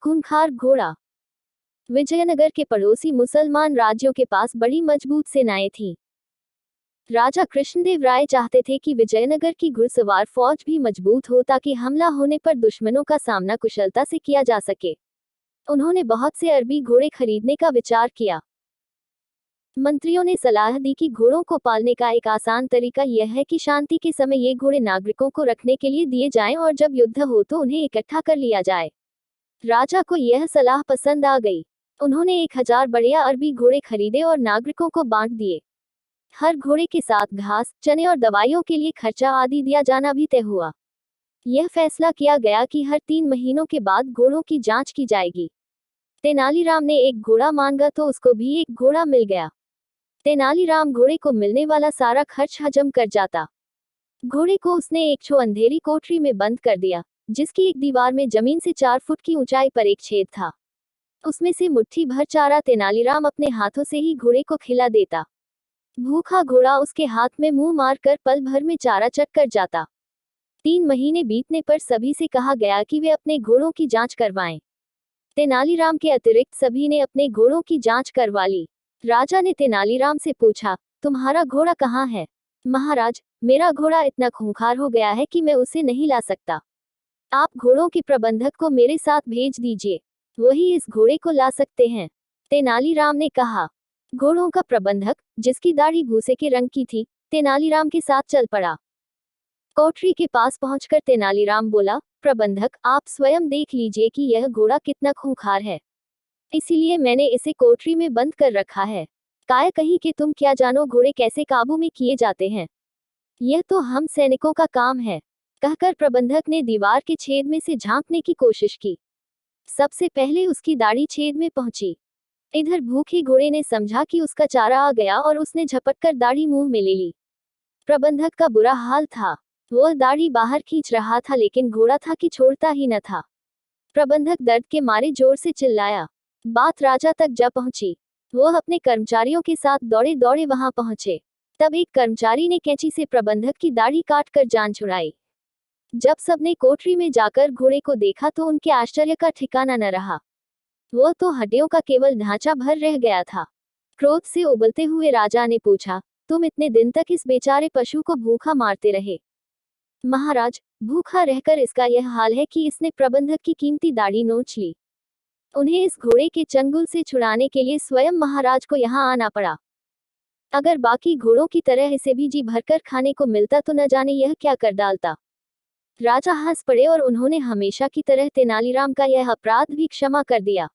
खूंखार घोड़ा। विजयनगर के पड़ोसी मुसलमान राज्यों के पास बड़ी मजबूत सेनाएं थीं। राजा कृष्णदेव राय चाहते थे कि विजयनगर की घुड़सवार फौज भी मजबूत हो ताकि हमला होने पर दुश्मनों का सामना कुशलता से किया जा सके। उन्होंने बहुत से अरबी घोड़े खरीदने का विचार किया। मंत्रियों ने सलाह दी कि घोड़ों को पालने का एक आसान तरीका यह है कि शांति के समय ये घोड़े नागरिकों को रखने के लिए दिए जाएं और जब युद्ध हो तो उन्हें इकट्ठा कर लिया जाए। राजा को यह सलाह पसंद आ गई। उन्होंने 1000 बढ़िया अरबी घोड़े खरीदे और नागरिकों को बांट दिए। हर घोड़े के साथ घास, चने और दवाइयों के लिए खर्चा आदि दिया जाना भी तय हुआ। यह फैसला किया गया कि हर 3 महीनों के बाद घोड़ों की जांच की जाएगी। तेनालीराम ने एक घोड़ा मांगा तो उसको भी एक घोड़ा मिल गया। तेनालीराम घोड़े को मिलने वाला सारा खर्च हजम कर जाता। घोड़े को उसने एक अंधेरी कोठरी में बंद कर दिया, जिसकी एक दीवार में जमीन से 4 फुट की ऊंचाई पर एक छेद था। उसमें से मुट्ठी भर चारा तेनालीराम अपने हाथों से ही घोड़े को खिला देता। भूखा घोड़ा उसके हाथ में मुंह मारकर पल भर में चारा चट कर जाता। 3 महीने बीतने पर सभी से कहा गया कि वे अपने घोड़ों की जांच करवाएं। तेनालीराम के अतिरिक्त सभी ने अपने घोड़ों की जांच करवा ली। राजा ने तेनालीराम से पूछा, तुम्हारा घोड़ा कहाँ है? महाराज, मेरा घोड़ा इतना खूंखार हो गया है कि मैं उसे नहीं ला सकता। आप घोड़ों के प्रबंधक को मेरे साथ भेज दीजिए, वही इस घोड़े को ला सकते हैं। तेनालीराम ने कहा। घोड़ों का प्रबंधक, जिसकी दाढ़ी भूसे के रंग की थी, तेनालीराम के साथ चल पड़ा। कोठरी के पास पहुंचकर तेनालीराम बोला, प्रबंधक, आप स्वयं देख लीजिए कि यह घोड़ा कितना खूंखार है। इसीलिए मैंने इसे कोठरी में बंद कर रखा है। काय कहीं कि तुम क्या जानो घोड़े कैसे काबू में किए जाते हैं। यह तो हम सैनिकों का काम है। कहकर प्रबंधक ने दीवार के छेद में से झांकने की कोशिश की। सबसे पहले उसकी दाढ़ी छेद में पहुंची। इधर भूखे घोड़े ने समझा कि उसका चारा आ गया और उसने झपटकर दाढ़ी मुंह में ले ली। प्रबंधक का बुरा हाल था। वह दाढ़ी बाहर खींच रहा था लेकिन घोड़ा था कि छोड़ता ही न था। प्रबंधक दर्द के मारे जोर से चिल्लाया। बात राजा तक जा पहुंची। वह अपने कर्मचारियों के साथ दौड़े दौड़े वहां पहुंचे। तब एक कर्मचारी ने कैंची से प्रबंधक की दाढ़ी काट कर जान छुड़ाई। जब सबने कोठरी में जाकर घोड़े को देखा तो उनके आश्चर्य का ठिकाना न रहा। वह तो हड्डियों का केवल ढांचा भर रह गया था। क्रोध से उबलते हुए राजा ने पूछा, तुम इतने दिन तक इस बेचारे पशु को भूखा मारते रहे? महाराज, भूखा रहकर इसका यह हाल है कि इसने प्रबंधक की कीमती दाढ़ी नोच ली। उन्हें इस घोड़े के चंगुल से छुड़ाने के लिए स्वयं महाराज को यहाँ आना पड़ा। अगर बाकी घोड़ों की तरह इसे भी जी भरकर खाने को मिलता तो न जाने यह क्या कर डालता। राजा हंस पड़े और उन्होंने हमेशा की तरह तेनालीराम का यह अपराध भी क्षमा कर दिया।